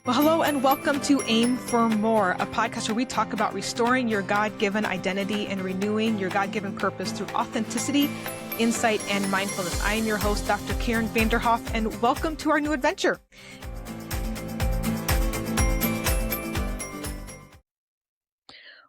Well, hello and welcome to Aim for More, a podcast where we talk about restoring your God-given identity and renewing your God-given purpose through authenticity, insight, and mindfulness. I am your host, Dr. Karen Vanderhoff, and welcome to our new adventure.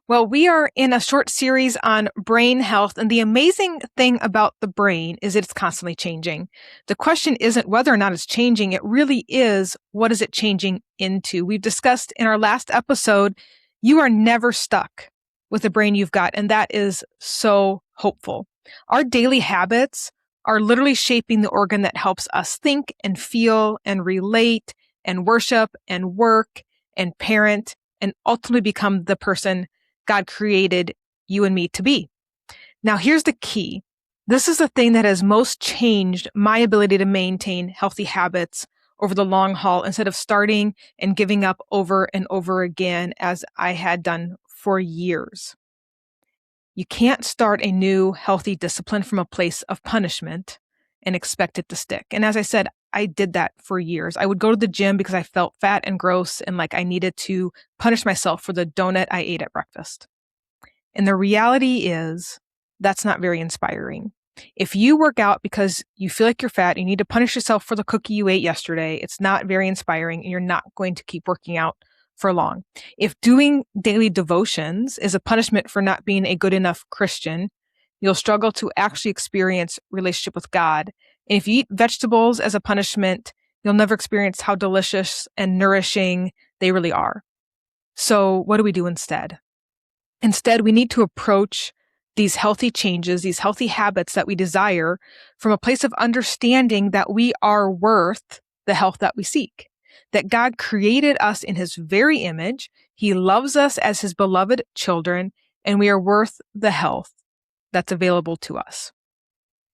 Well, we are in a short series on brain health, and the amazing thing about the brain is it's constantly changing. The question isn't whether or not it's changing, it really is, what is it changing into? We've discussed in our last episode, you are never stuck with the brain you've got, and that is so hopeful. Our daily habits are literally shaping the organ that helps us think and feel and relate and worship and work and parent and ultimately become the person God created you and me to be. Now, here's the key. This is the thing that has most changed my ability to maintain healthy habits over the long haul instead of starting and giving up over and over again as I had done for years. You can't start a new healthy discipline from a place of punishment and expect it to stick. And as I said, I did that for years. I would go to the gym because I felt fat and gross and like I needed to punish myself for the donut I ate at breakfast. And the reality is that's not very inspiring. If you work out because you feel like you're fat, you need to punish yourself for the cookie you ate yesterday, it's not very inspiring and you're not going to keep working out for long. If doing daily devotions is a punishment for not being a good enough Christian, you'll struggle to actually experience relationship with God. And if you eat vegetables as a punishment, you'll never experience how delicious and nourishing they really are. So what do we do instead? Instead, we need to approach these healthy changes, these healthy habits that we desire from a place of understanding that we are worth the health that we seek, that God created us in his very image. He loves us as his beloved children, and we are worth the health that's available to us.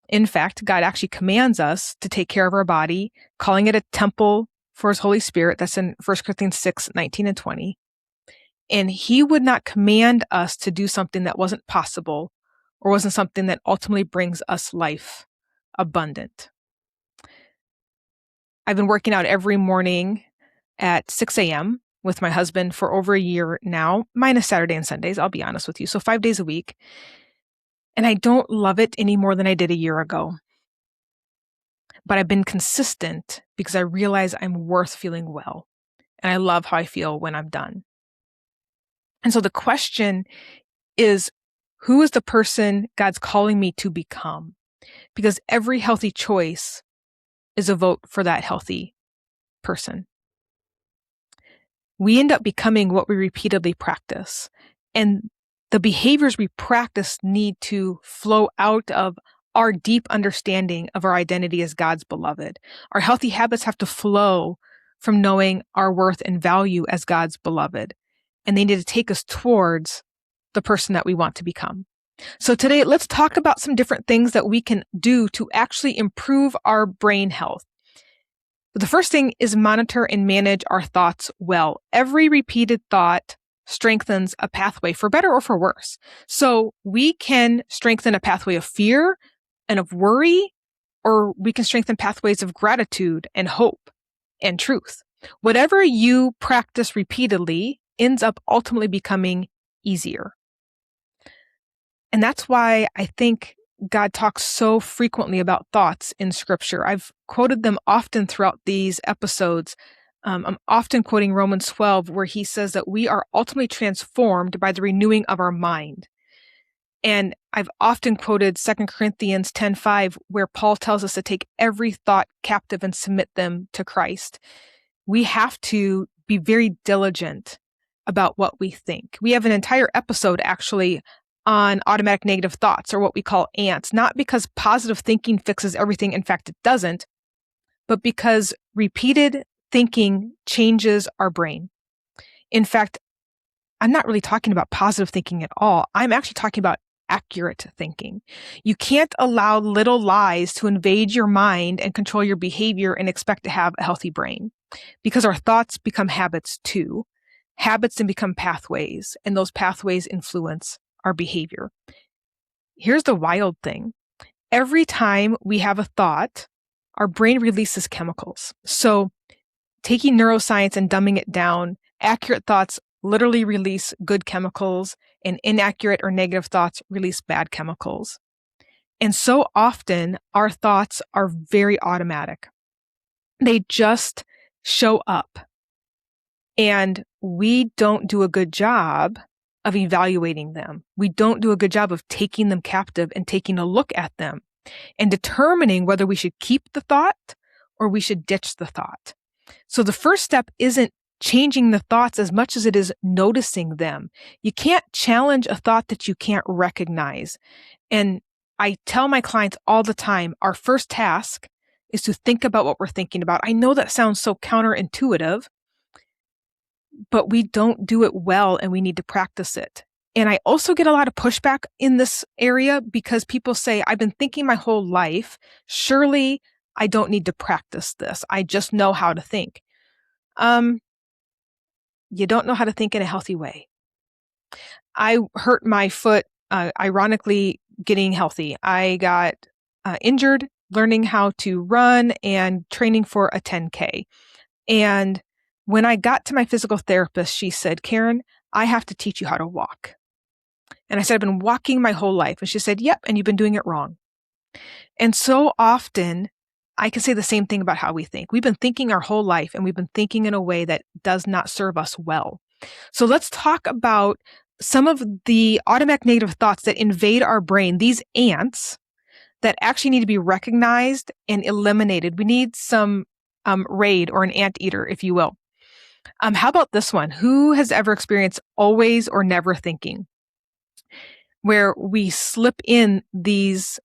In fact, God actually commands us to take care of our body, calling it a temple for his Holy Spirit. That's in 1 Corinthians 6:19 and 20. And he would not command us to do something that wasn't possible or wasn't something that ultimately brings us life abundant. I've been working out every morning at 6 a.m. with my husband for over a year now, minus Saturday and Sundays, I'll be honest with you. So 5 days a week. And I don't love it any more than I did a year ago. But I've been consistent because I realize I'm worth feeling well. And I love how I feel when I'm done. And so the question is, who is the person God's calling me to become? Because every healthy choice is a vote for that healthy person. We end up becoming what we repeatedly practice. And the behaviors we practice need to flow out of our deep understanding of our identity as God's beloved. Our healthy habits have to flow from knowing our worth and value as God's beloved. And they need to take us towards the person that we want to become. So today, let's talk about some different things that we can do to actually improve our brain health. The first thing is monitor and manage our thoughts well. Every repeated thought strengthens a pathway for better or for worse. So we can strengthen a pathway of fear and of worry, or we can strengthen pathways of gratitude and hope and truth. Whatever you practice repeatedly ends up ultimately becoming easier. And that's why I think God talks so frequently about thoughts in Scripture. I've quoted them often throughout these episodes. I'm often quoting Romans 12, where he says that we are ultimately transformed by the renewing of our mind. And I've often quoted 2 Corinthians 10:5, where Paul tells us to take every thought captive and submit them to Christ. We have to be very diligent about what we think. We have an entire episode actually on automatic negative thoughts, or what we call ANTs, not because positive thinking fixes everything. In fact, it doesn't, but because repeated thinking changes our brain. In fact, I'm not really talking about positive thinking at all. I'm actually talking about accurate thinking. You can't allow little lies to invade your mind and control your behavior and expect to have a healthy brain, because our thoughts become habits too. Habits then become pathways, and those pathways influence our behavior. Here's the wild thing. Every time we have a thought, our brain releases chemicals. So taking neuroscience and dumbing it down, accurate thoughts literally release good chemicals, and inaccurate or negative thoughts release bad chemicals. And so often our thoughts are very automatic. They just show up. And we don't do a good job of evaluating them. We don't do a good job of taking them captive and taking a look at them and determining whether we should keep the thought or we should ditch the thought. So the first step isn't changing the thoughts as much as it is noticing them. You can't challenge a thought that you can't recognize. And I tell my clients all the time, our first task is to think about what we're thinking about. I know that sounds so counterintuitive, but we don't do it well and we need to practice it. And I also get a lot of pushback in this area because people say, I've been thinking my whole life, surely I don't need to practice this. I just know how to think. You don't know how to think in a healthy way. I hurt my foot, ironically, getting healthy. I got injured learning how to run and training for a 10K. And when I got to my physical therapist, she said, Karen, I have to teach you how to walk. And I said, I've been walking my whole life. And she said, yep, and you've been doing it wrong. And so often I can say the same thing about how we think. We've been thinking our whole life and we've been thinking in a way that does not serve us well. So let's talk about some of the automatic negative thoughts that invade our brain, these ants that actually need to be recognized and eliminated. We need some raid or an anteater, if you will. How about this one? Who has ever experienced always or never thinking? Where we slip in these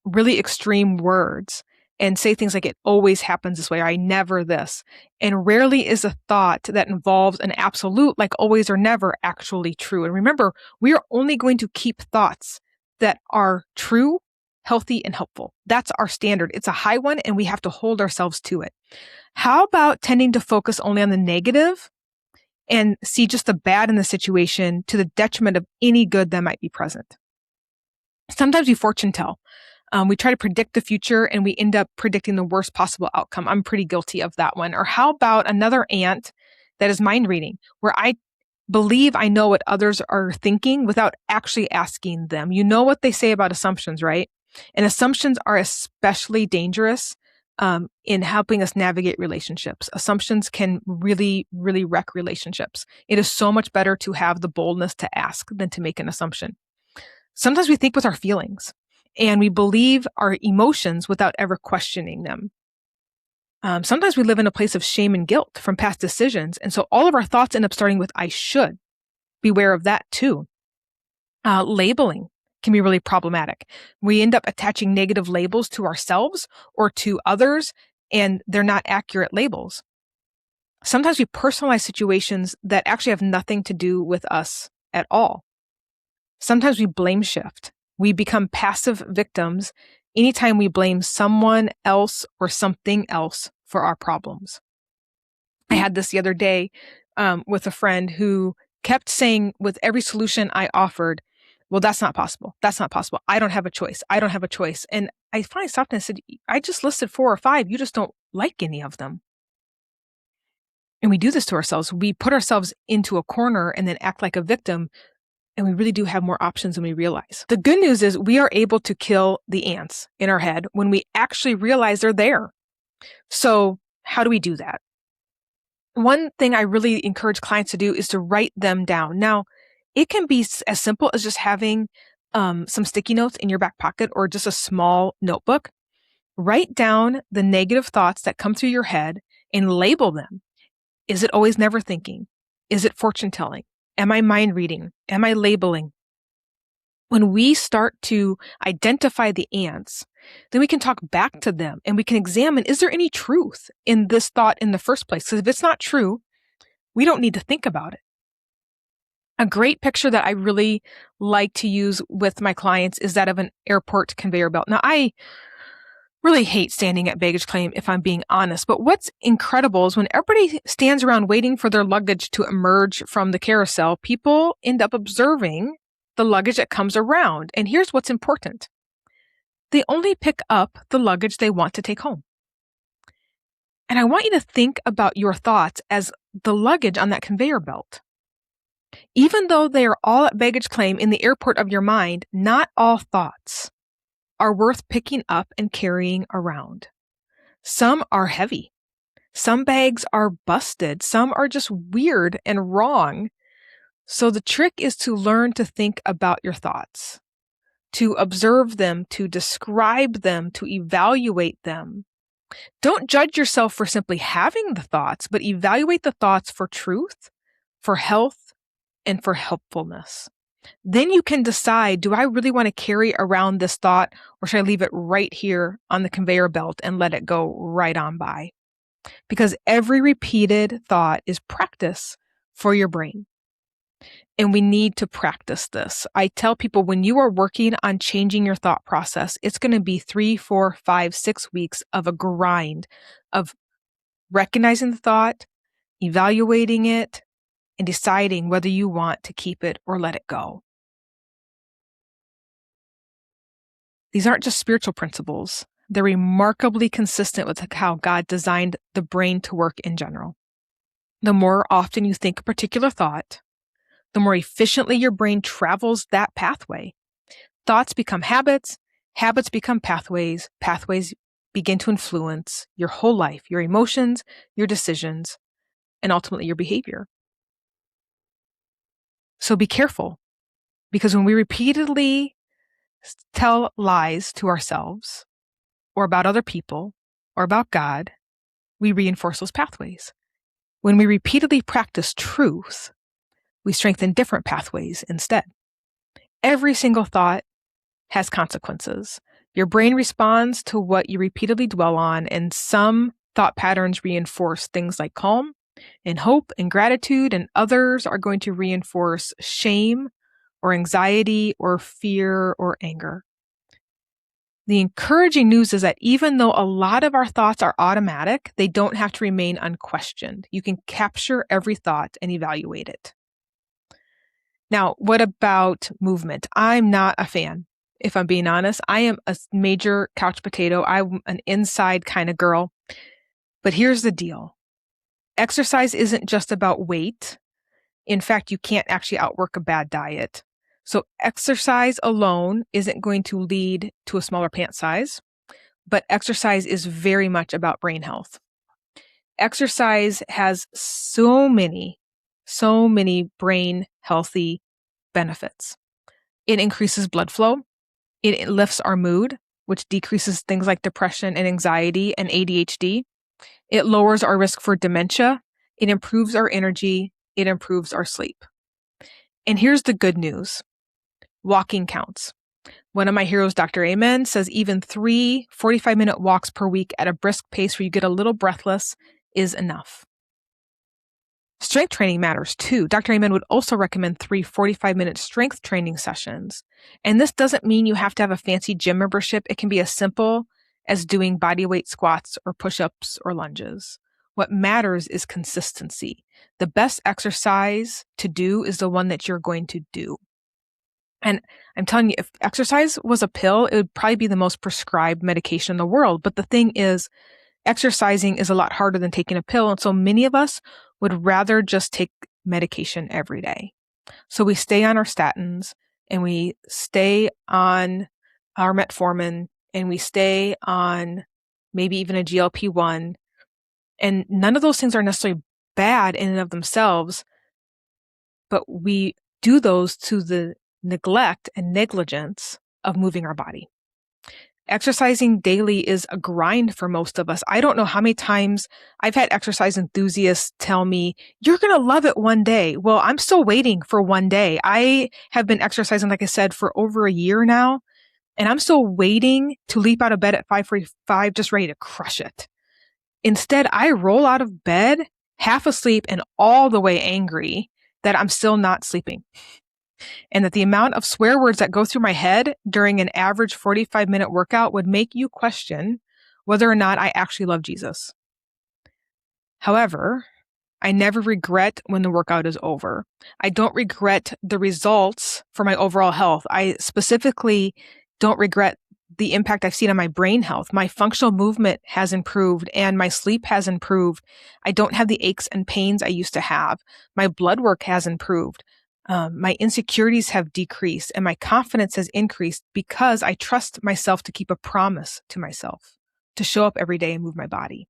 really extreme words and say things like, it always happens this way, or I never this. And rarely is a thought that involves an absolute, like always or never, actually true. And remember, we are only going to keep thoughts that are true, healthy, and helpful. That's our standard. It's a high one, and we have to hold ourselves to it. How about tending to focus only on the negative and see just the bad in the situation to the detriment of any good that might be present? Sometimes we fortune tell. We try to predict the future and we end up predicting the worst possible outcome. I'm pretty guilty of that one. Or how about another ant that is mind reading, where I believe I know what others are thinking without actually asking them. You know what they say about assumptions, right? And assumptions are especially dangerous in helping us navigate relationships. Assumptions can really, really wreck relationships. It is so much better to have the boldness to ask than to make an assumption. Sometimes we think with our feelings and we believe our emotions without ever questioning them. Sometimes we live in a place of shame and guilt from past decisions. And so all of our thoughts end up starting with, I should. Beware of that too. Labeling can be really problematic. We end up attaching negative labels to ourselves or to others, and they're not accurate labels. Sometimes we personalize situations that actually have nothing to do with us at all. Sometimes we blame shift. We become passive victims anytime we blame someone else or something else for our problems. I had this the other day with a friend who kept saying with every solution I offered, well, that's not possible. That's not possible. I don't have a choice. I don't have a choice. And I finally stopped and I said, I just listed 4 or 5. You just don't like any of them. And we do this to ourselves. We put ourselves into a corner and then act like a victim. And we really do have more options than we realize. The good news is we are able to kill the ants in our head when we actually realize they're there. So how do we do that? One thing I really encourage clients to do is to write them down. Now, it can be as simple as just having some sticky notes in your back pocket or just a small notebook. Write down the negative thoughts that come through your head and label them. Is it always never thinking? Is it fortune telling? Am I mind reading? Am I labeling? When we start to identify the ants, then we can talk back to them and we can examine, is there any truth in this thought in the first place? Because if it's not true, we don't need to think about it. A great picture that I really like to use with my clients is that of an airport conveyor belt. Now, I really hate standing at baggage claim, if I'm being honest. But what's incredible is when everybody stands around waiting for their luggage to emerge from the carousel, people end up observing the luggage that comes around. And here's what's important. They only pick up the luggage they want to take home. And I want you to think about your thoughts as the luggage on that conveyor belt. Even though they are all at baggage claim in the airport of your mind, not all thoughts are worth picking up and carrying around. Some are heavy. Some bags are busted. Some are just weird and wrong. So the trick is to learn to think about your thoughts, to observe them, to describe them, to evaluate them. Don't judge yourself for simply having the thoughts, but evaluate the thoughts for truth, for health, and for helpfulness. Then you can decide, do I really want to carry around this thought, or should I leave it right here on the conveyor belt and let it go right on by? Because every repeated thought is practice for your brain. And we need to practice this. I tell people when you are working on changing your thought process, it's going to be 3, 4, 5, 6 weeks of a grind of recognizing the thought, evaluating it, and deciding whether you want to keep it or let it go. These aren't just spiritual principles. They're remarkably consistent with how God designed the brain to work in general. The more often you think a particular thought, the more efficiently your brain travels that pathway. Thoughts become habits, habits become pathways, pathways begin to influence your whole life, your emotions, your decisions, and ultimately your behavior. So be careful, because when we repeatedly tell lies to ourselves or about other people or about God, we reinforce those pathways. When we repeatedly practice truth, we strengthen different pathways instead. Every single thought has consequences. Your brain responds to what you repeatedly dwell on, and some thought patterns reinforce things like calm and hope and gratitude, and others are going to reinforce shame or anxiety or fear or anger. The encouraging news is that even though a lot of our thoughts are automatic, they don't have to remain unquestioned. You can capture every thought and evaluate it. Now, what about movement? I'm not a fan, if I'm being honest. I am a major couch potato. I'm an inside kind of girl. But here's the deal. Exercise isn't just about weight. In fact, you can't actually outwork a bad diet. So exercise alone isn't going to lead to a smaller pant size, but exercise is very much about brain health. Exercise has so many brain healthy benefits. It increases blood flow. It lifts our mood, which decreases things like depression and anxiety and ADHD. It lowers our risk for dementia. It improves our energy. It improves our sleep. And here's the good news. Walking counts. One of my heroes, Dr. Amen, says even 3 45-minute walks per week at a brisk pace where you get a little breathless is enough. Strength training matters too. Dr. Amen would also recommend 3 45-minute strength training sessions. And this doesn't mean you have to have a fancy gym membership. It can be as simple as doing bodyweight squats or push-ups or lunges. What matters is consistency. The best exercise to do is the one that you're going to do. And I'm telling you, if exercise was a pill, it would probably be the most prescribed medication in the world. But the thing is, exercising is a lot harder than taking a pill. And so many of us would rather just take medication every day. So we stay on our statins and we stay on our metformin and we stay on maybe even a GLP-1. And none of those things are necessarily bad in and of themselves, but we do those to the neglect and negligence of moving our body. Exercising daily is a grind for most of us. I don't know how many times I've had exercise enthusiasts tell me, you're going to love it one day. Well, I'm still waiting for one day. I have been exercising, like I said, for over a year now, and I'm still waiting to leap out of bed at 5:45, just ready to crush it. Instead, I roll out of bed half asleep and all the way angry that I'm still not sleeping. And that the amount of swear words that go through my head during an average 45-minute workout would make you question whether or not I actually love Jesus. However, I never regret when the workout is over. I don't regret the results for my overall health. I specifically don't regret the impact I've seen on my brain health. My functional movement has improved and my sleep has improved. I don't have the aches and pains I used to have. My blood work has improved. My insecurities have decreased and my confidence has increased because I trust myself to keep a promise to myself, to show up every day and move my body.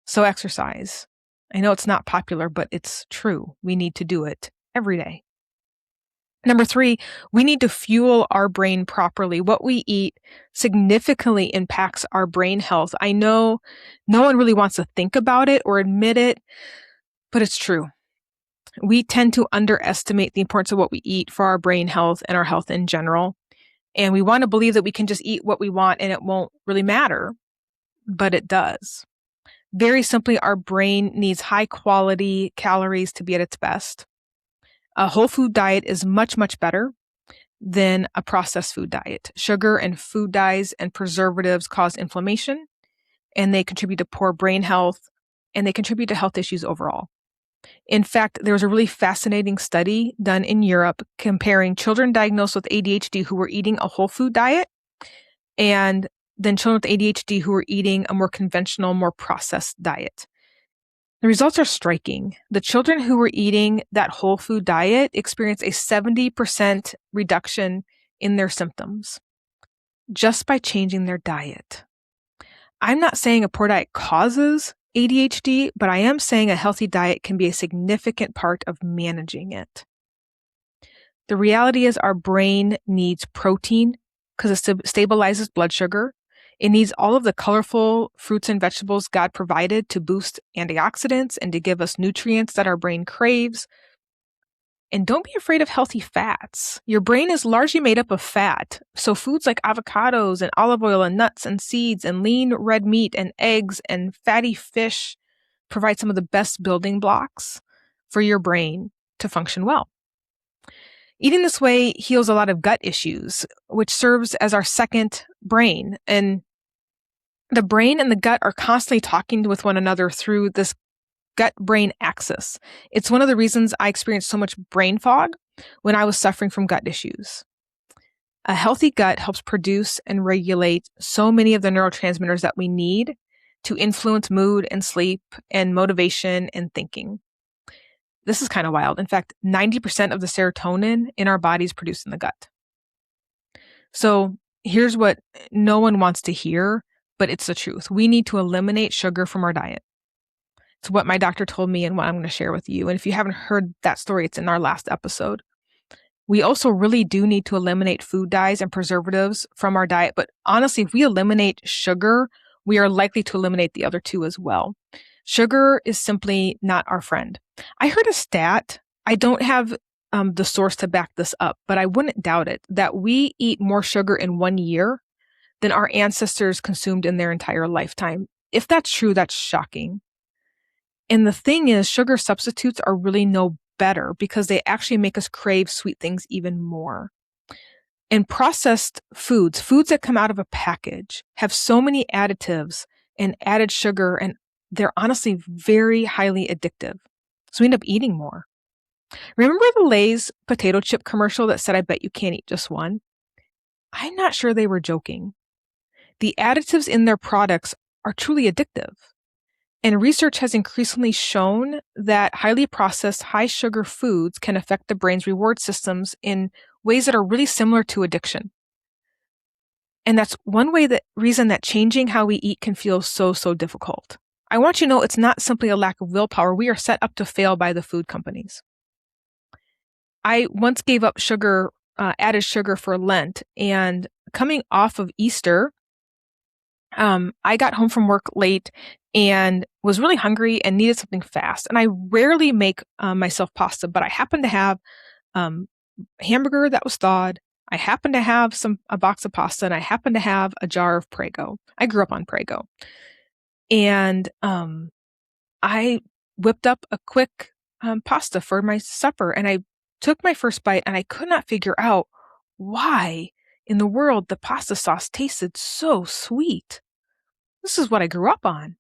So exercise. I know it's not popular, but it's true. We need to do it every day. Number 3, we need to fuel our brain properly. What we eat significantly impacts our brain health. I know no one really wants to think about it or admit it, but it's true. We tend to underestimate the importance of what we eat for our brain health and our health in general. And we want to believe that we can just eat what we want and it won't really matter, but it does. Very simply, our brain needs high quality calories to be at its best. A whole food diet is much, much better than a processed food diet. Sugar and food dyes and preservatives cause inflammation, and they contribute to poor brain health, and they contribute to health issues overall. In fact, there was a really fascinating study done in Europe comparing children diagnosed with ADHD who were eating a whole food diet and then children with ADHD who were eating a more conventional, more processed diet. The results are striking. The children who were eating that whole food diet experienced a 70% reduction in their symptoms just by changing their diet. I'm not saying a poor diet causes ADHD, but I am saying a healthy diet can be a significant part of managing it. The reality is our brain needs protein because it stabilizes blood sugar. It needs all of the colorful fruits and vegetables God provided to boost antioxidants and to give us nutrients that our brain craves. And don't be afraid of healthy fats. Your brain is largely made up of fat. So foods like avocados and olive oil and nuts and seeds and lean red meat and eggs and fatty fish provide some of the best building blocks for your brain to function well. Eating this way heals a lot of gut issues, which serves as our second brain. And the brain and the gut are constantly talking with one another through this gut-brain axis. It's one of the reasons I experienced so much brain fog when I was suffering from gut issues. A healthy gut helps produce and regulate so many of the neurotransmitters that we need to influence mood and sleep and motivation and thinking. This is kind of wild. In fact, 90% of the serotonin in our body is produced in the gut. So here's what no one wants to hear, but it's the truth. We need to eliminate sugar from our diet. It's what my doctor told me and what I'm going to share with you. And if you haven't heard that story, it's in our last episode. We also really do need to eliminate food dyes and preservatives from our diet. But honestly, if we eliminate sugar, we are likely to eliminate the other two as well. Sugar is simply not our friend. I heard a stat. I don't have the source to back this up, but I wouldn't doubt it, that we eat more sugar in 1 year than our ancestors consumed in their entire lifetime. If that's true, that's shocking. And the thing is, sugar substitutes are really no better because they actually make us crave sweet things even more. And processed foods that come out of a package, have so many additives and added sugar, and they're honestly very highly addictive. So we end up eating more. Remember the Lay's potato chip commercial that said, "I bet you can't eat just one"? I'm not sure they were joking. The additives in their products are truly addictive. And research has increasingly shown that highly processed, high sugar foods can affect the brain's reward systems in ways that are really similar to addiction. And that's one reason that changing how we eat can feel so difficult. I want you to know it's not simply a lack of willpower. We are set up to fail by the food companies. I once gave up sugar, added sugar for Lent, and coming off of Easter, I got home from work late and was really hungry and needed something fast. And I rarely make myself pasta, but I happened to have hamburger that was thawed. I happened to have a box of pasta, and I happened to have a jar of Prego. I grew up on Prego. And I whipped up a quick pasta for my supper, and I took my first bite, and I could not figure out why in the world the pasta sauce tasted so sweet. This is what I grew up on.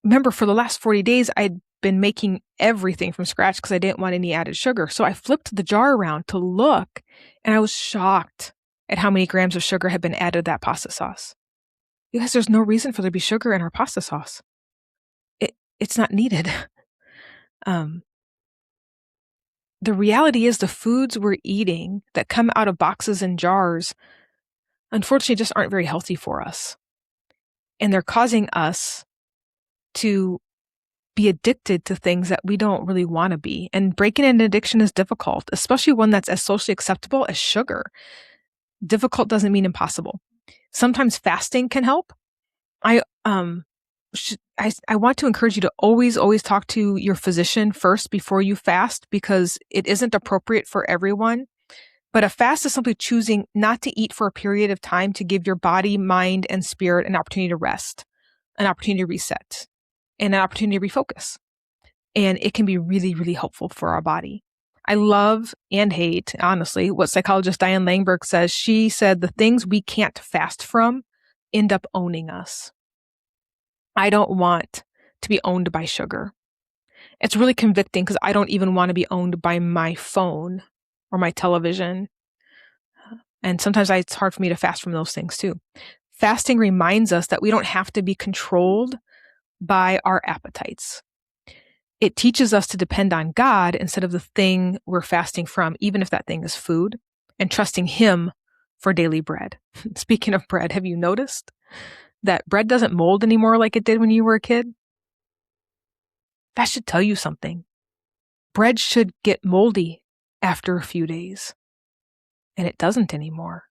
Remember, for the last 40 days, I'd been making everything from scratch because I didn't want any added sugar. So I flipped the jar around to look, and I was shocked at how many grams of sugar have been added to that pasta sauce. Because there's no reason for there to be sugar in our pasta sauce. It's not needed. The reality is the foods we're eating that come out of boxes and jars, unfortunately, just aren't very healthy for us. And they're causing us to be addicted to things that we don't really want to be. And breaking an addiction is difficult, especially one that's as socially acceptable as sugar. Difficult doesn't mean impossible. Sometimes fasting can help. I want to encourage you to always talk to your physician first before you fast, because it isn't appropriate for everyone. But a fast is simply choosing not to eat for a period of time to give your body, mind, and spirit an opportunity to rest, an opportunity to reset, and an opportunity to refocus. And it can be really, really helpful for our body. I love and hate, honestly, what psychologist Diane Langberg says. She said the things we can't fast from end up owning us. I don't want to be owned by sugar. It's really convicting because I don't even want to be owned by my phone or my television. And sometimes it's hard for me to fast from those things too. Fasting reminds us that we don't have to be controlled by our appetites. It teaches us to depend on God instead of the thing we're fasting from, even if that thing is food, and trusting Him for daily bread. Speaking of bread, have you noticed that bread doesn't mold anymore like it did when you were a kid? That should tell you something. Bread should get moldy after a few days, and it doesn't anymore.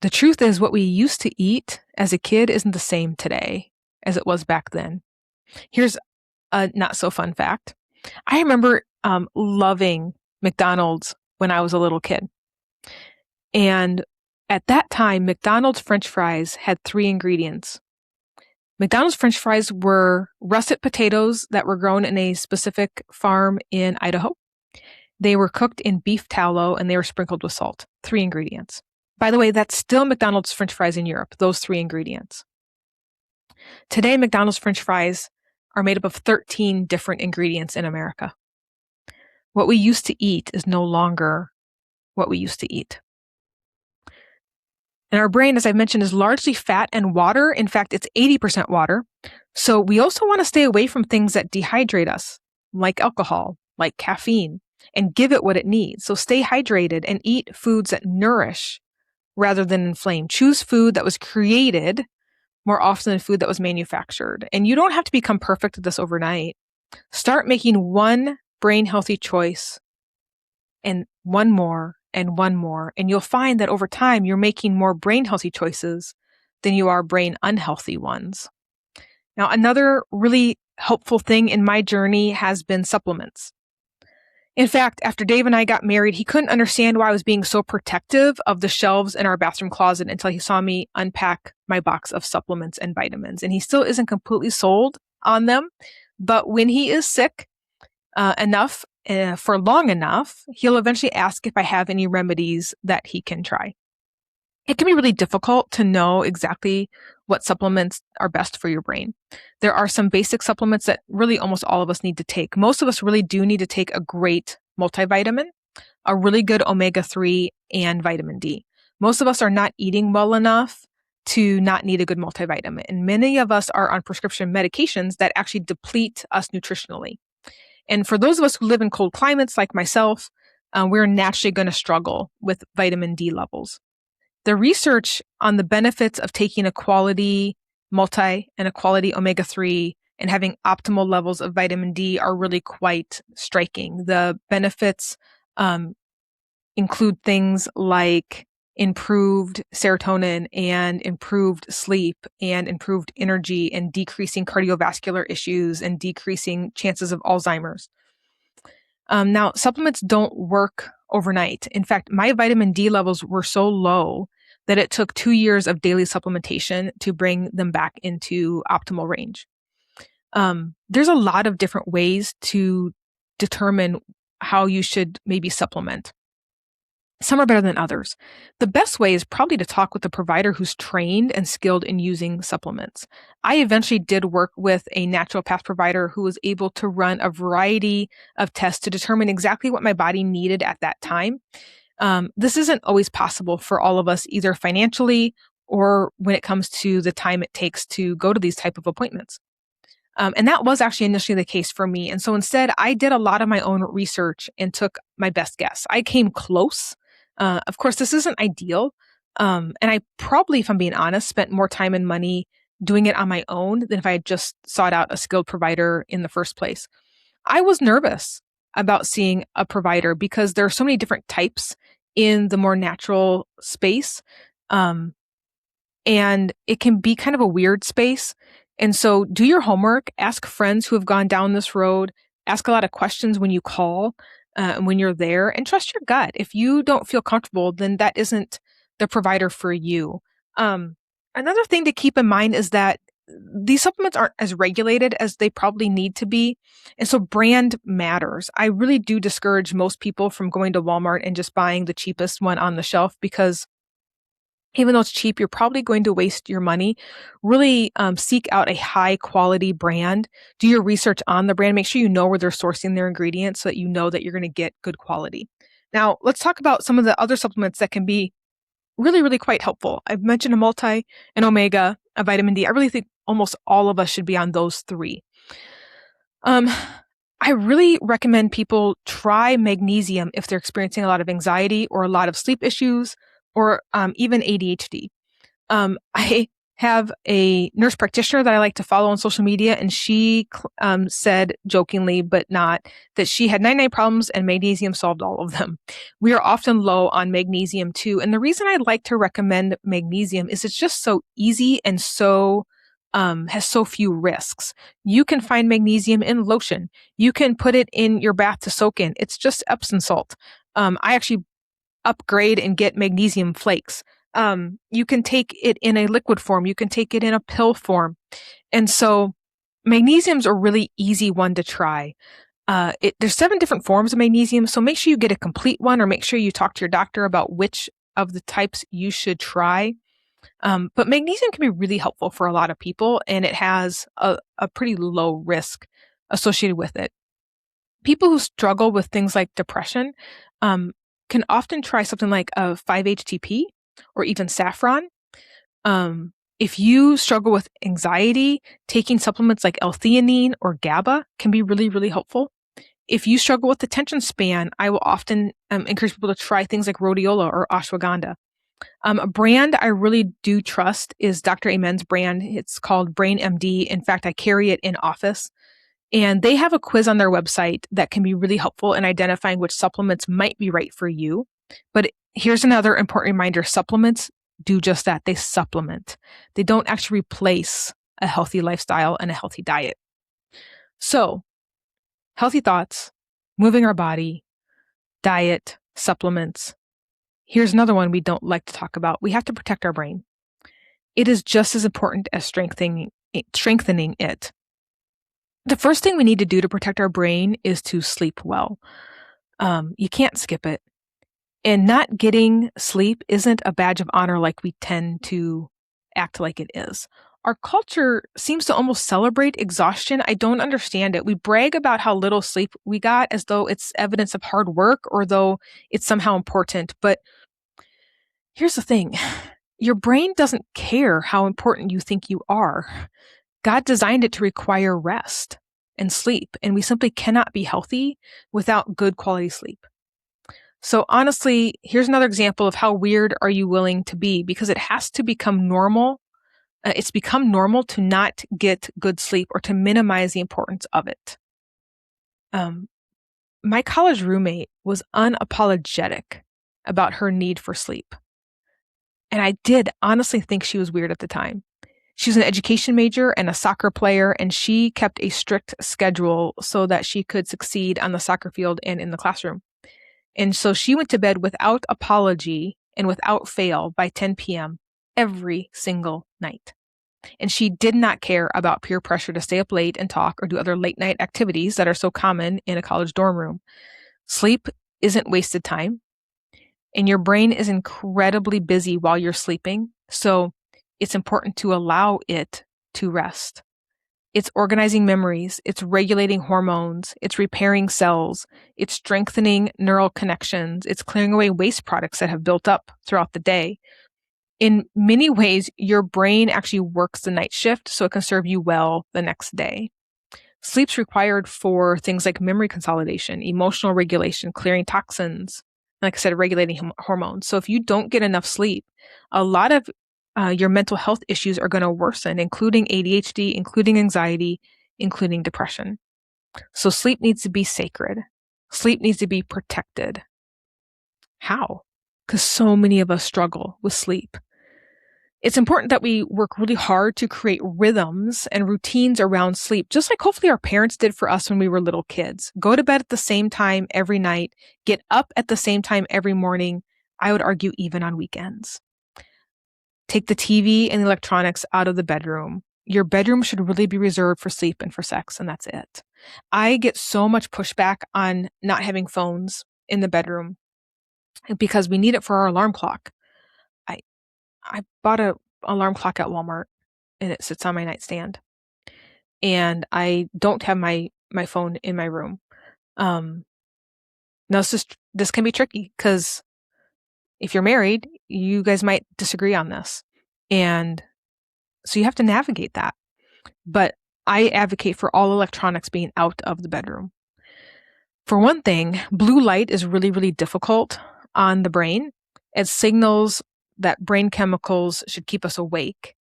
The truth is, what we used to eat as a kid isn't the same today as it was back then. Here's a not so fun fact. I remember loving McDonald's when I was a little kid. And at that time, McDonald's French fries had 3 ingredients. McDonald's French fries were russet potatoes that were grown in a specific farm in Idaho. They were cooked in beef tallow and they were sprinkled with salt. 3 ingredients. By the way, that's still McDonald's French fries in Europe, those 3 ingredients. Today, McDonald's French fries are made up of 13 different ingredients in America. What we used to eat is no longer what we used to eat. And our brain, as I mentioned, is largely fat and water. In fact, it's 80% water. So we also want to stay away from things that dehydrate us, like alcohol, like caffeine, and give it what it needs. So stay hydrated and eat foods that nourish rather than inflame. Choose food that was created more often than food that was manufactured. And you don't have to become perfect at this overnight. Start making one brain healthy choice and one more and one more. And you'll find that over time, you're making more brain healthy choices than you are brain unhealthy ones. Now, another really helpful thing in my journey has been supplements. In fact, after Dave and I got married, he couldn't understand why I was being so protective of the shelves in our bathroom closet until he saw me unpack my box of supplements and vitamins. And he still isn't completely sold on them. But when he is sick enough for long enough, he'll eventually ask if I have any remedies that he can try. It can be really difficult to know exactly what supplements are best for your brain. There are some basic supplements that really almost all of us need to take. Most of us really do need to take a great multivitamin, a really good omega-3, and vitamin D. Most of us are not eating well enough to not need a good multivitamin. And many of us are on prescription medications that actually deplete us nutritionally. And for those of us who live in cold climates like myself, we're naturally going to struggle with vitamin D levels. The research on the benefits of taking a quality multi and a quality omega-3 and having optimal levels of vitamin D are really quite striking. The benefits include things like improved serotonin and improved sleep and improved energy and decreasing cardiovascular issues and decreasing chances of Alzheimer's. Now, supplements don't work overnight. In fact, my vitamin D levels were so low that it took 2 years of daily supplementation to bring them back into optimal range. There's a lot of different ways to determine how you should maybe supplement. Some are better than others. The best way is probably to talk with a provider who's trained and skilled in using supplements. I eventually did work with a naturopath provider who was able to run a variety of tests to determine exactly what my body needed at that time. This isn't always possible for all of us, either financially or when it comes to the time it takes to go to these type of appointments. And that was actually initially the case for me. And so instead, I did a lot of my own research and took my best guess. I came close. Of course, this isn't ideal. And I probably, if I'm being honest, spent more time and money doing it on my own than if I had just sought out a skilled provider in the first place. I was nervous about seeing a provider because there are so many different types in the more natural space. Um, and it can be kind of a weird space. And so do your homework, ask friends who have gone down this road, ask a lot of questions when you call and when you're there, and trust your gut. If you don't feel comfortable, then that isn't the provider for you. Um, Another thing to keep in mind is that these supplements aren't as regulated as they probably need to be. And so brand matters. I really do discourage most people from going to Walmart and just buying the cheapest one on the shelf because even though it's cheap, you're probably going to waste your money. Really seek out a high quality brand. Do your research on the brand. Make sure you know where they're sourcing their ingredients so that you know that you're going to get good quality. Now, let's talk about some of the other supplements that can be really, really quite helpful. I've mentioned a multi, an omega, a vitamin D. I really think almost all of us should be on those three. I really recommend people try magnesium if they're experiencing a lot of anxiety or a lot of sleep issues or even ADHD. I have a nurse practitioner that I like to follow on social media, and she said jokingly, but not, that she had 99 problems and magnesium solved all of them. We are often low on magnesium too. And the reason I like to recommend magnesium is it's just so easy and so has so few risks. You can find magnesium in lotion. You can put it in your bath to soak in. It's just Epsom salt. I actually upgrade and get magnesium flakes. You can take it in a liquid form. You can take it in a pill form. And so magnesium's a really easy one to try. There's 7 different forms of magnesium. So make sure you get a complete one or make sure you talk to your doctor about which of the types you should try. But magnesium can be really helpful for a lot of people, and it has a pretty low risk associated with it. People who struggle with things like depression can often try something like a 5-HTP or even saffron. If you struggle with anxiety, taking supplements like L-theanine or GABA can be really, really helpful. If you struggle with attention span, I will often encourage people to try things like rhodiola or ashwagandha. A brand I really do trust is Dr. Amen's brand. It's called Brain MD. In fact, I carry it in office. And they have a quiz on their website that can be really helpful in identifying which supplements might be right for you. But here's another important reminder. Supplements do just that. They supplement. They don't actually replace a healthy lifestyle and a healthy diet. So, healthy thoughts, moving our body, diet, supplements. Here's another one we don't like to talk about. We have to protect our brain. It is just as important as strengthening it. The first thing we need to do to protect our brain is to sleep well. You can't skip it. And not getting sleep isn't a badge of honor like we tend to act like it is. Our culture seems to almost celebrate exhaustion. I don't understand it. We brag about how little sleep we got as though it's evidence of hard work or though it's somehow important. But here's the thing. Your brain doesn't care how important you think you are. God designed it to require rest and sleep, and we simply cannot be healthy without good quality sleep. So honestly, here's another example of how weird are you willing to be, because it has to become normal. It's become normal to not get good sleep or to minimize the importance of it. My college roommate was unapologetic about her need for sleep. And I did honestly think she was weird at the time. She was an education major and a soccer player, and she kept a strict schedule so that she could succeed on the soccer field and in the classroom. And so she went to bed without apology and without fail by 10 p.m. every single night. And she did not care about peer pressure to stay up late and talk or do other late night activities that are so common in a college dorm room. Sleep isn't wasted time, and your brain is incredibly busy while you're sleeping. So it's important to allow it to rest. It's organizing memories, it's regulating hormones, it's repairing cells, it's strengthening neural connections, it's clearing away waste products that have built up throughout the day. In many ways, your brain actually works the night shift so it can serve you well the next day. Sleep's required for things like memory consolidation, emotional regulation, clearing toxins, like I said, regulating hormones. So if you don't get enough sleep, a lot of your mental health issues are going to worsen, including ADHD, including anxiety, including depression. So sleep needs to be sacred. Sleep needs to be protected. How? Because so many of us struggle with sleep. It's important that we work really hard to create rhythms and routines around sleep, just like hopefully our parents did for us when we were little kids. Go to bed at the same time every night, get up at the same time every morning. I would argue even on weekends. Take the TV and electronics out of the bedroom. Your bedroom should really be reserved for sleep and for sex, and that's it. I get so much pushback on not having phones in the bedroom because we need it for our alarm clock. I bought a alarm clock at Walmart and it sits on my nightstand. And I don't have my phone in my room. Now this can be tricky because if you're married, you guys might disagree on this. And so you have to navigate that. But I advocate for all electronics being out of the bedroom. For one thing, blue light is really, really difficult on the brain. It signals that brain chemicals should keep us awake.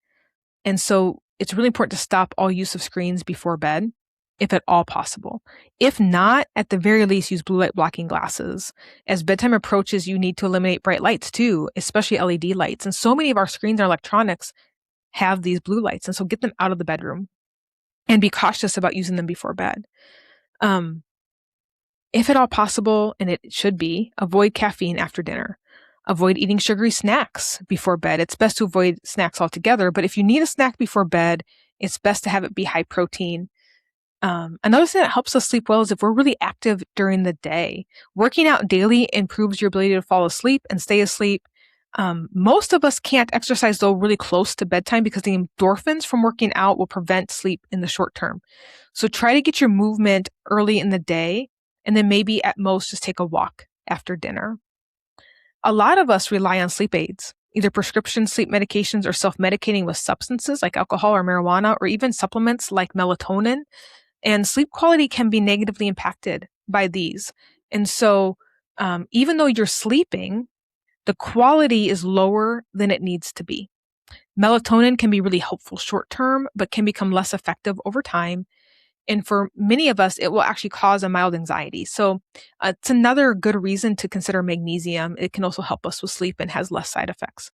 And so it's really important to stop all use of screens before bed, if at all possible. If not, at the very least, use blue light blocking glasses. As bedtime approaches, you need to eliminate bright lights too, especially LED lights. And so many of our screens and electronics have these blue lights. And so get them out of the bedroom and be cautious about using them before bed. If at all possible, and it should be, avoid caffeine after dinner. Avoid eating sugary snacks before bed. It's best to avoid snacks altogether, but if you need a snack before bed, it's best to have it be high protein. Another thing that helps us sleep well is if we're really active during the day. Working out daily improves your ability to fall asleep and stay asleep. Most of us can't exercise though really close to bedtime because the endorphins from working out will prevent sleep in the short term. So try to get your movement early in the day and then maybe at most just take a walk after dinner. A lot of us rely on sleep aids, either prescription sleep medications or self-medicating with substances like alcohol or marijuana, or even supplements like melatonin. And sleep quality can be negatively impacted by these. And so even though you're sleeping, the quality is lower than it needs to be. Melatonin can be really helpful short term, but can become less effective over time. And for many of us, it will actually cause a mild anxiety. So it's another good reason to consider magnesium. It can also help us with sleep and has less side effects.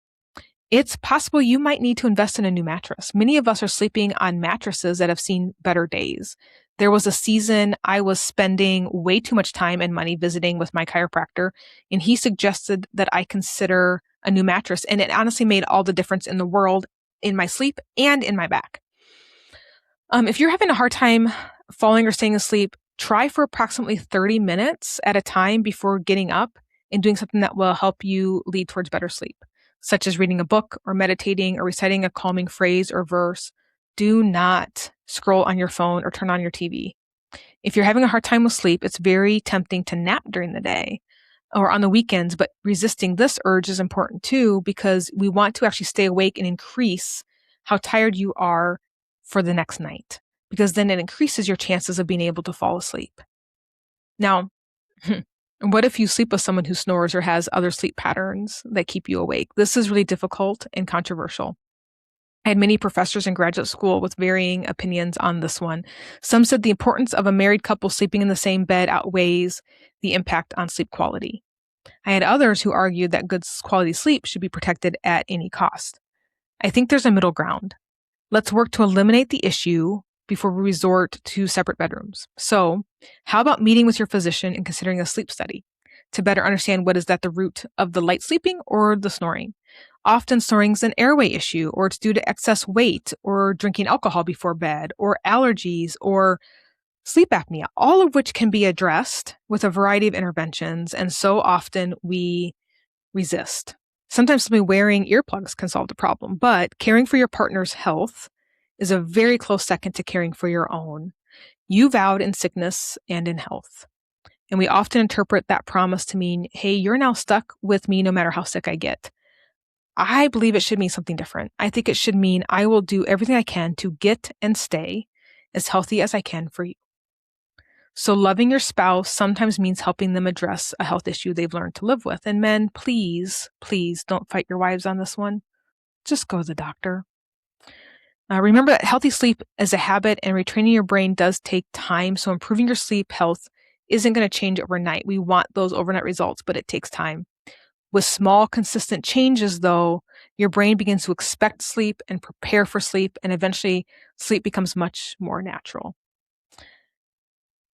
It's possible you might need to invest in a new mattress. Many of us are sleeping on mattresses that have seen better days. There was a season I was spending way too much time and money visiting with my chiropractor, and he suggested that I consider a new mattress. And it honestly made all the difference in the world in my sleep and in my back. If you're having a hard time falling or staying asleep, try for approximately 30 minutes at a time before getting up and doing something that will help you lead towards better sleep, such as reading a book or meditating or reciting a calming phrase or verse. Do not scroll on your phone or turn on your TV. If you're having a hard time with sleep, it's very tempting to nap during the day or on the weekends, but resisting this urge is important too because we want to actually stay awake and increase how tired you are for the next night, because then it increases your chances of being able to fall asleep. Now, what if you sleep with someone who snores or has other sleep patterns that keep you awake? This is really difficult and controversial. I had many professors in graduate school with varying opinions on this one. Some said the importance of a married couple sleeping in the same bed outweighs the impact on sleep quality. I had others who argued that good quality sleep should be protected at any cost. I think there's a middle ground. Let's work to eliminate the issue before we resort to separate bedrooms. So, how about meeting with your physician and considering a sleep study to better understand what is at the root of the light sleeping or the snoring? Often snoring is an airway issue, or it's due to excess weight, or drinking alcohol before bed, or allergies, or sleep apnea, all of which can be addressed with a variety of interventions. And so often we resist. Sometimes simply wearing earplugs can solve the problem, but caring for your partner's health is a very close second to caring for your own. You vowed in sickness and in health. And we often interpret that promise to mean, hey, you're now stuck with me no matter how sick I get. I believe it should mean something different. I think it should mean I will do everything I can to get and stay as healthy as I can for you. So loving your spouse sometimes means helping them address a health issue they've learned to live with. And men, please, please don't fight your wives on this one. Just go to the doctor. Remember that healthy sleep is a habit and retraining your brain does take time. So improving your sleep health isn't going to change overnight. We want those overnight results, but it takes time. With small, consistent changes, though, your brain begins to expect sleep and prepare for sleep, and eventually sleep becomes much more natural.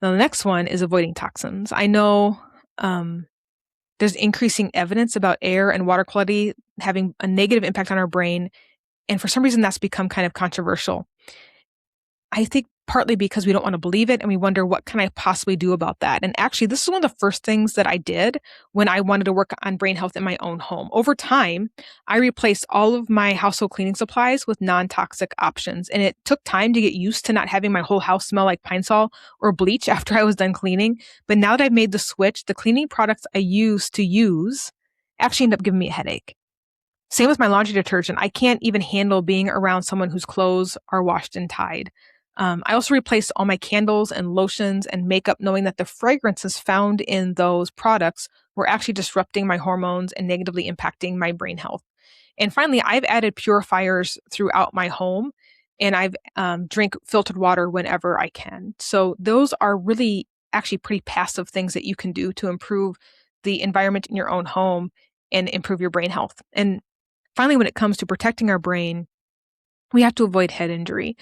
Now, the next one is avoiding toxins. I know there's increasing evidence about air and water quality having a negative impact on our brain, and for some reason that's become kind of controversial. I think partly because we don't want to believe it and we wonder, what can I possibly do about that? And actually, this is one of the first things that I did when I wanted to work on brain health in my own home. Over time, I replaced all of my household cleaning supplies with non-toxic options. And it took time to get used to not having my whole house smell like Pine Sol or bleach after I was done cleaning. But now that I've made the switch, the cleaning products I used to use actually end up giving me a headache. Same with my laundry detergent. I can't even handle being around someone whose clothes are washed and tied. I also replaced all my candles and lotions and makeup, knowing that the fragrances found in those products were actually disrupting my hormones and negatively impacting my brain health. And finally, I've added purifiers throughout my home, and I've drink filtered water whenever I can. So those are really actually pretty passive things that you can do to improve the environment in your own home and improve your brain health. And finally, when it comes to protecting our brain, we have to avoid head injury.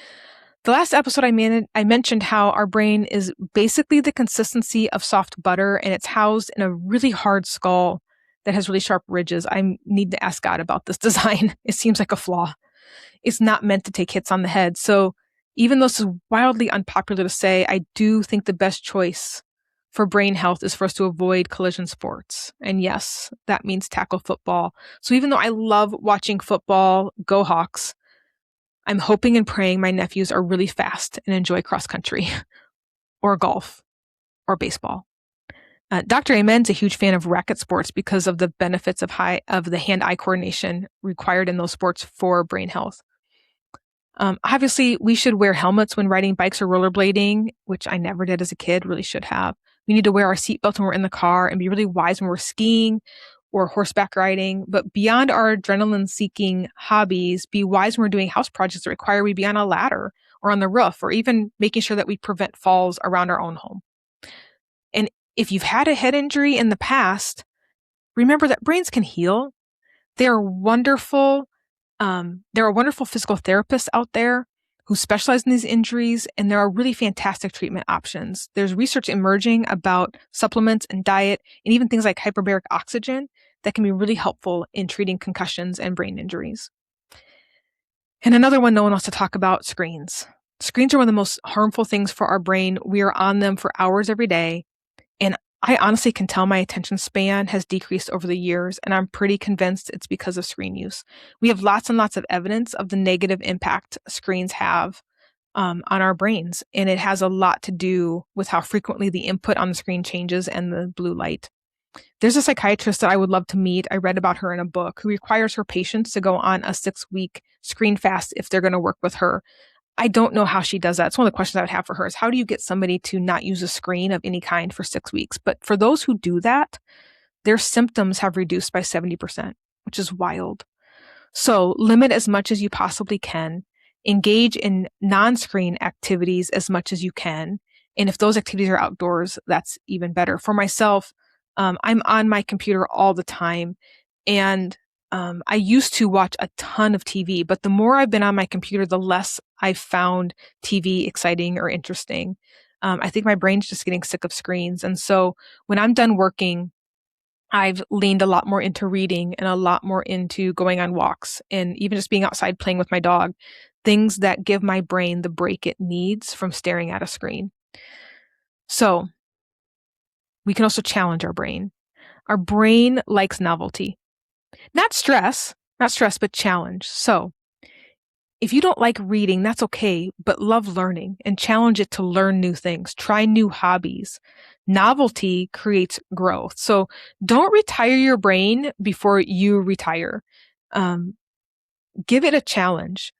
The last episode I mentioned how our brain is basically the consistency of soft butter, and it's housed in a really hard skull that has really sharp ridges. I need to ask God about this design. It seems like a flaw. It's not meant to take hits on the head. So even though this is wildly unpopular to say, I do think the best choice for brain health is for us to avoid collision sports. And yes, that means tackle football. So even though I love watching football, go Hawks, I'm hoping and praying my nephews are really fast and enjoy cross country or golf or baseball. Dr. Amen's a huge fan of racket sports because of the benefits of the hand-eye coordination required in those sports for brain health. Obviously, we should wear helmets when riding bikes or rollerblading, which I never did as a kid, really should have. We need to wear our seatbelt when we're in the car and be really wise when we're skiing or horseback riding. But beyond our adrenaline-seeking hobbies, be wise when we're doing house projects that require we be on a ladder or on the roof, or even making sure that we prevent falls around our own home. And if you've had a head injury in the past, remember that brains can heal. They are wonderful. There are wonderful physical therapists out there who specialize in these injuries, and there are really fantastic treatment options. There's research emerging about supplements and diet, and even things like hyperbaric oxygen that can be really helpful in treating concussions and brain injuries. And another one no one wants to talk about, screens. Screens are one of the most harmful things for our brain. We are on them for hours every day. And I honestly can tell my attention span has decreased over the years, and I'm pretty convinced it's because of screen use. We have lots and lots of evidence of the negative impact screens have on our brains, and it has a lot to do with how frequently the input on the screen changes and the blue light. There's a psychiatrist that I would love to meet. I read about her in a book, who requires her patients to go on a 6-week screen fast if they're going to work with her. I don't know how she does that. It's one of the questions I would have for her is, how do you get somebody to not use a screen of any kind for 6 weeks? But for those who do that, their symptoms have reduced by 70%, which is wild. So limit as much as you possibly can. Engage in non-screen activities as much as you can. And if those activities are outdoors, that's even better. For myself, I'm on my computer all the time, and I used to watch a ton of TV, but the more I've been on my computer, the less I've found TV exciting or interesting. I think my brain's just getting sick of screens. And so when I'm done working, I've leaned a lot more into reading and a lot more into going on walks and even just being outside playing with my dog, things that give my brain the break it needs from staring at a screen. So we can also challenge our brain. Our brain likes novelty. Not stress, but challenge. So If you don't like reading, that's okay, but love learning and challenge it to learn new things. Try new hobbies. Novelty creates growth. So don't retire your brain before you retire. Give it a challenge.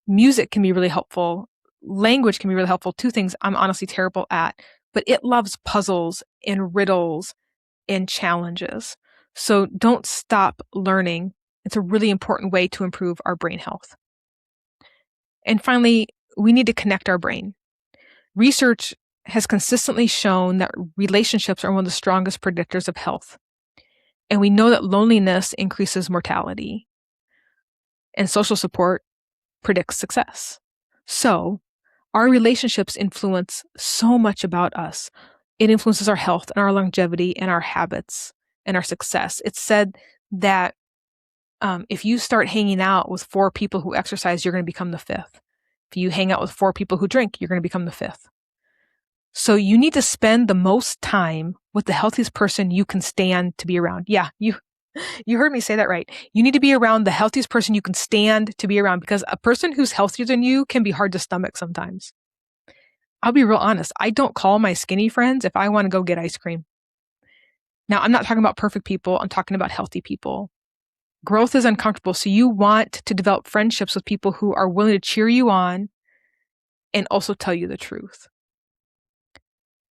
Music can be really helpful. Language can be really helpful. Two things I'm honestly terrible at, but it loves puzzles and riddles and challenges. So don't stop learning. It's a really important way to improve our brain health. And finally, we need to connect our brain. Research has consistently shown that relationships are one of the strongest predictors of health. And we know that loneliness increases mortality. And social support predicts success. So, our relationships influence so much about us. It influences our health and our longevity and our habits and our success. It's said that if you start hanging out with 4 people who exercise, you're going to become the 5th. If you hang out with 4 people who drink, you're going to become the 5th. So you need to spend the most time with the healthiest person you can stand to be around. Yeah, you heard me say that right. You need to be around the healthiest person you can stand to be around, because a person who's healthier than you can be hard to stomach sometimes. I'll be real honest. I don't call my skinny friends if I want to go get ice cream. Now, I'm not talking about perfect people. I'm talking about healthy people. Growth is uncomfortable, so you want to develop friendships with people who are willing to cheer you on and also tell you the truth.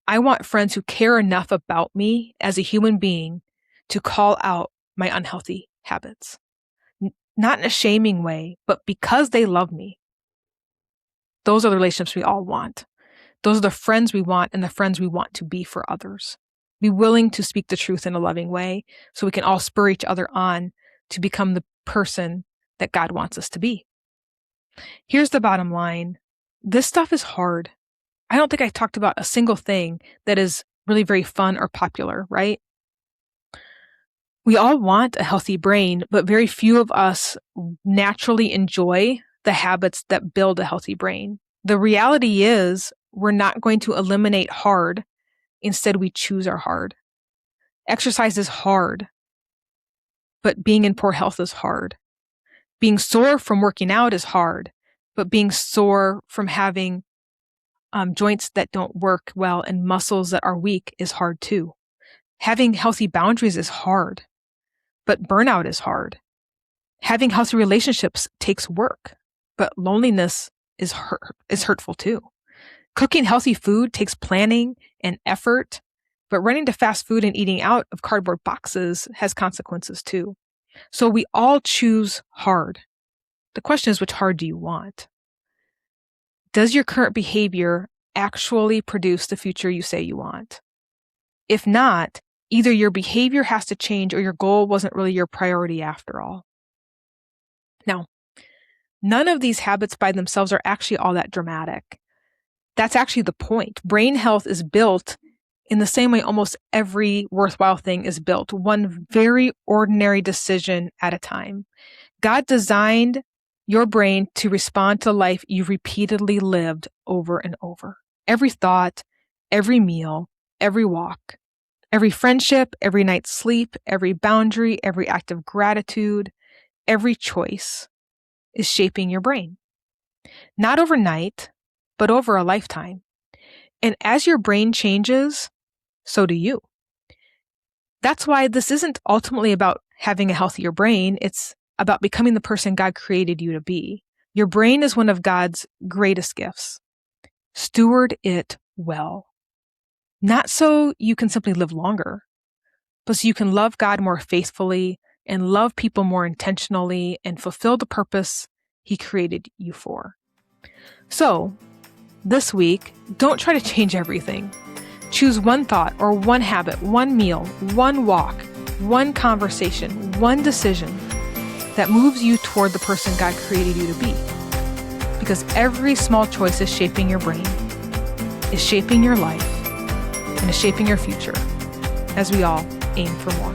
I want friends who care enough about me as a human being to call out my unhealthy habits. Not in a shaming way, but because they love me. Those are the relationships we all want. Those are the friends we want and the friends we want to be for others. Be willing to speak the truth in a loving way so we can all spur each other on to become the person that God wants us to be. Here's the bottom line. This stuff is hard. I don't think I talked about a single thing that is really very fun or popular, right? We all want a healthy brain, but very few of us naturally enjoy the habits that build a healthy brain. The reality is we're not going to eliminate hard. Instead, we choose our hard. Exercise is hard, but being in poor health is hard. Being sore from working out is hard, but being sore from having joints that don't work well and muscles that are weak is hard too. Having healthy boundaries is hard, but burnout is hard. Having healthy relationships takes work, but loneliness is hurtful too. Cooking healthy food takes planning and effort, but running to fast food and eating out of cardboard boxes has consequences too. So we all choose hard. The question is, which hard do you want? Does your current behavior actually produce the future you say you want? If not, either your behavior has to change or your goal wasn't really your priority after all. Now, none of these habits by themselves are actually all that dramatic. That's actually the point. Brain health is built in the same way almost every worthwhile thing is built, one very ordinary decision at a time. God designed your brain to respond to life you've repeatedly lived over and over. Every thought, every meal, every walk, every friendship, every night's sleep, every boundary, every act of gratitude, every choice is shaping your brain. Not overnight, but over a lifetime. And as your brain changes, so do you. That's why this isn't ultimately about having a healthier brain. It's about becoming the person God created you to be. Your brain is one of God's greatest gifts. Steward it well. Not so you can simply live longer, but so you can love God more faithfully and love people more intentionally and fulfill the purpose He created you for. So, this week, don't try to change everything. Choose one thought or one habit, one meal, one walk, one conversation, one decision that moves you toward the person God created you to be. Because every small choice is shaping your brain, is shaping your life, and is shaping your future as we all aim for more.